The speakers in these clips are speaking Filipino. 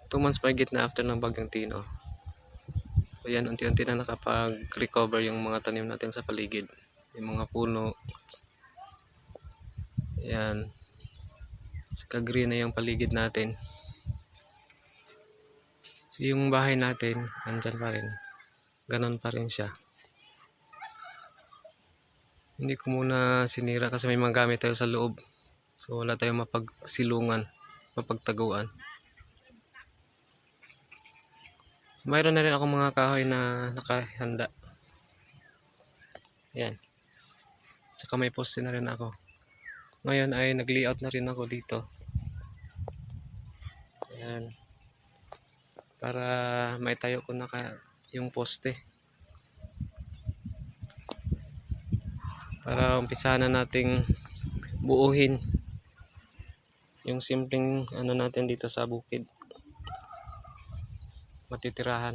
2 months mahigit na after ng Bagyong Tino. So yan, unti-unti na nakapag-recover yung mga tanim natin sa paligid. Yung mga puno. Yan. Saka green na yung paligid natin. So yung bahay natin, nandyan pa rin. Ganon pa rin siya. Hindi ko muna sinira kasi may mga gamit tayo sa loob. So wala tayong mapagsilungan, mapagtaguan. Mayroon na rin ako mga kahoy na nakahanda. Yan. Saka may poste na rin ako. Ngayon ay nag-layout na rin ako dito. Yan. Para maitayo ko na yung poste. Para umpisahan na nating buuhin yung simpleng ano natin dito sa bukid. Matitirahan.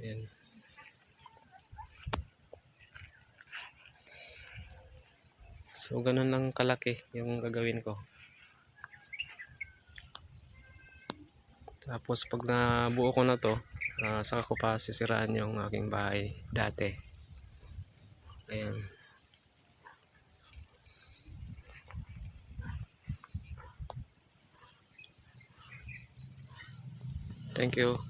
Ayan. So ganun lang kalaki yung gagawin ko. Tapos pag nabuo ko na to, saka ko pa sisiraan yung aking bahay dati. Ayan. Thank you.